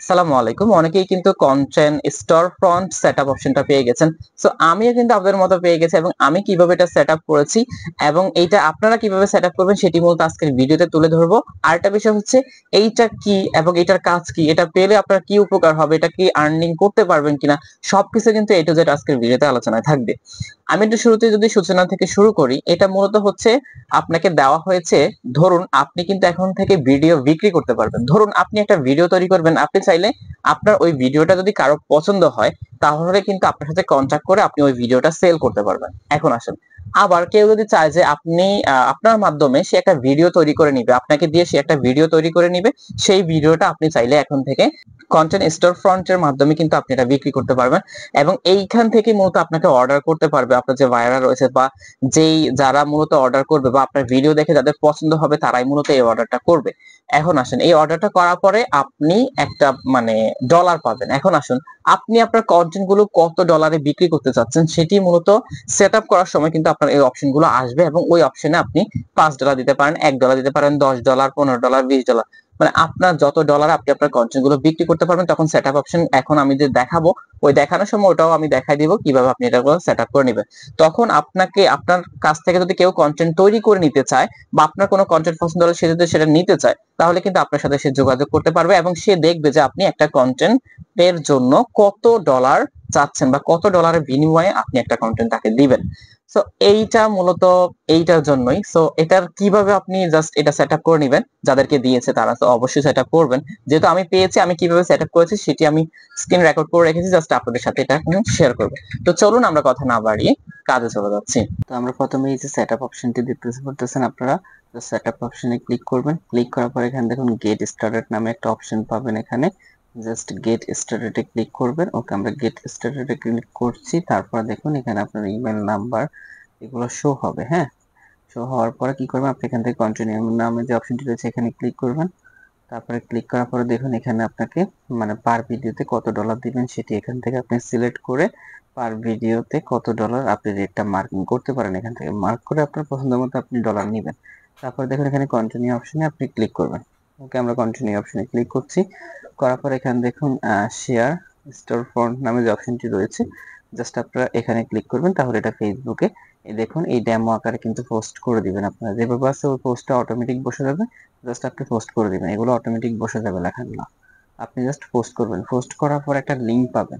সালামু আলাইকুম। অনেকেই কিন্তু কন্টেন্ট স্টোর ফ্রন্ট সেটআপ অপশনটা পেয়ে গেছেন। সো আমিও কিন্তু আপনাদের মতো পেয়ে গেছি এবং আমি কিভাবে এটা সেটআপ করেছি এবং এইটা আপনারা কিভাবে সেটআপ করবেন সেটি মূলত আজকের ভিডিওতে তুলে ধরবো। আরেকটা বিষয় হচ্ছে এইটা কি এবং এটার কাজ কি? এটা পেলে আপনার কি উপকার হবে? এটা কি আর্নিং করতে পারবেন কিনা? সবকিছু কিন্তু A to Z আজকের ভিডিওতে আলোচনায় থাকবে। আমি একটু শুরুতে যদি সূচনা থেকে শুরু করি, এটা মূলত হচ্ছে আপনাকে দেওয়া হয়েছে, ধরুন আপনি কিন্তু এখন থেকে ভিডিও বিক্রি করতে পারবেন। ধরুন আপনি একটা ভিডিও তৈরি করবেন, আপনি চাইলে আপনার ওই ভিডিওটা যদি কারো পছন্দ হয় তাহলে কিন্তু আপনার সাথে কন্ট্যাক্ট করে আপনি ওই ভিডিওটা সেল করতে পারবেন। এখন আসেন, আবার কেউ যদি চায় যে আপনি আপনার মাধ্যমে সে একটা ভিডিও তৈরি করে নিবে, আপনাকে দিয়ে সে একটা ভিডিও তৈরি করে নিবে, সেই ভিডিওটা আপনি চাইলে এখন থেকে কন্টেন্ট স্টোর ফ্রন্ট এর মাধ্যমে কিন্তু আপনি এটা বিক্রি করতে পারবেন এবং এইখান থেকে মূলত আপনাকে অর্ডার করতে পারবে আপনার যে ভাইয়াররা রয়েছে বা যেই যারা মূলত অর্ডার করবে বা আপনার ভিডিও দেখে যাদের পছন্দ হবে তারাই মূলত এই অর্ডারটা করবে। এখন আসেন, এই অর্ডারটা করার পরে আপনি একটা মানে ডলার পাবেন। এখন আসুন, আপনি আপনার কন্টেন্ট গুলো কত ডলারে বিক্রি করতে চাচ্ছেন সেটি মূলত সেট আপ করার সময় কিন্তু আপনার এই অপশন গুলো আসবে এবং ওই অপশনে আপনি $5 দিতে পারেন, $1 দিতে পারেন, $10, $15, $20, মানে আপনার যত ডলার আপনি আপনার কন্টেন্ট গুলো বিক্রি করতে পারবেন। তখন সেট আপ অপশন এখন আমি যে দেখাবো, ওই দেখানোর সময় ওটাও আমি দেখাই দিব কিভাবে আপনি এটা সেট আপ করে নেবেন। তখন আপনাকে আপনার কাছ থেকে যদি কেউ কন্টেন্ট তৈরি করে নিতে চায় বা আপনার কোনো কন্টেন্ট পছন্দ হলে সে যদি সেটা নিতে চায় তাহলে কিন্তু আপনার সাথে সে যোগাযোগ করতে পারবে এবং সে দেখবে যে আপনি একটা কন্টেন্ট এর জন্য কত ডলার চাচ্ছেন বা কত ডলারের বিনিময়ে আপনি একটা কন্টেন্ট তাকে দিবেন। সো এইটা মূলত এইটার জন্যই। সো এটার কিভাবে আপনি জাস্ট এটা সেট আপ করে নেবেন, যাদেরকে দিয়েছে তারা তো অবশ্যই সেট আপ করবেন। যেহেতু আমি পেয়েছি, আমি কিভাবে সেট আপ করেছি সেটি আমি স্ক্রিন রেকর্ড করে রেখেছি, জাস্ট আপনাদের সাথে এটা শেয়ার করবো। তো চলুন আমরা কথা না বাড়িয়ে কাজে চলে যাচ্ছি। তো আমরা প্রথমে এই যে সেটআপ অপশনটি দেখতে পারতেছেন আপনারা, তো সেটআপ অপশনে ক্লিক করবেন। ক্লিক করার পর এখানে দেখুন গেট স্টার্টেড নামে একটা অপশন পাবেন। এখানে জাস্ট গেট স্টার্টেডে ক্লিক করবেন। ওকে, আমরা গেট স্টার্টেডে ক্লিক করছি। তারপর দেখুন এখানে আপনার ইমেল নাম্বার এগুলো শো হবে। হ্যাঁ, শো হওয়ার পরে কি করবেন, আপনি এখান থেকে কন্টিনিউ নামে যে অপশনটি রয়েছে এখানে ক্লিক করবেন। তারপরে ক্লিক করার পরে দেখুন এখানে আপনাকে মানে পার ভিডিওতে কত ডলার দিবেন সেটি এখান থেকে আপনি সিলেক্ট করে পার ভিডিওতে কত ডলার আপনি রেটটা মার্কিং করতে পারেন। এখান থেকে মার্ক করে আপনার পছন্দ মতো আপনি ডলার নেবেন। তারপর দেখুন এখানে কন্টিনিউ অপশনে আপনি ক্লিক করবেন। ওকে, আমরা কন্টিনিউ অপশনে ক্লিক করছি। করার পর এখানে দেখুন শেয়ার স্টোর ফ্রন্ট নামে যে অপশনটি রয়েছে, জাস্ট আপনারা এখানে ক্লিক করবেন। তাহলে এটা ফেসবুকে দেখুন এই ডেমো আকারে কিন্তু পোস্ট করে দিবেন। আপনারা যেভাবে আছে ওই পোস্টটা অটোমেটিক বসে যাবে। জাস্ট আপনি পোস্ট করে দিবেন, এগুলো অটোমেটিক বসে যাবে লেখাগুলো। আপনি জাস্ট পোস্ট করবেন। পোস্ট করার পর একটা লিংক পাবেন।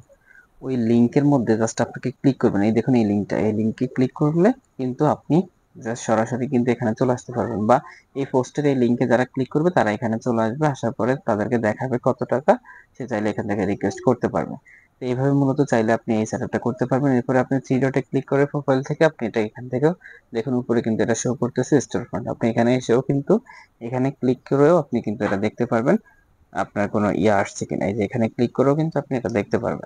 ওই লিংকের মধ্যে জাস্ট আপনাকে ক্লিক করবেন। এই দেখুন এই লিংকটা, এই লিংকে ক্লিক করলে কিন্তু আপনি জাস্ট সরাসরি কিন্তু এখানে চলে আসতে পারবেন, বা এই পোস্টের এই লিংকে যারা ক্লিক করবে তারা এখানে চলে আসবে। আসার পরে তাদেরকে দেখাবে কত টাকা, সে চাইলে এখান থেকে রিকোয়েস্ট করতে পারবে। তো এইভাবে মূলত চাইলে আপনি এই সেটআপটা করতে পারবেন। এরপরে আপনি থ্রি ডটে ক্লিক করে প্রোফাইল থেকে আপনি এটা এখান থেকেও দেখুন উপরে কিন্তু এটা শো করতেছে স্টোর ফ্রন্ট। আপনি এখানে এসেও কিন্তু এখানে ক্লিক করেও আপনি কিন্তু এটা দেখতে পারবেন আপনার কোনো ইয়ে আসছে কিনা। এই যে এখানে ক্লিক করেও কিন্তু আপনি এটা দেখতে পারবেন।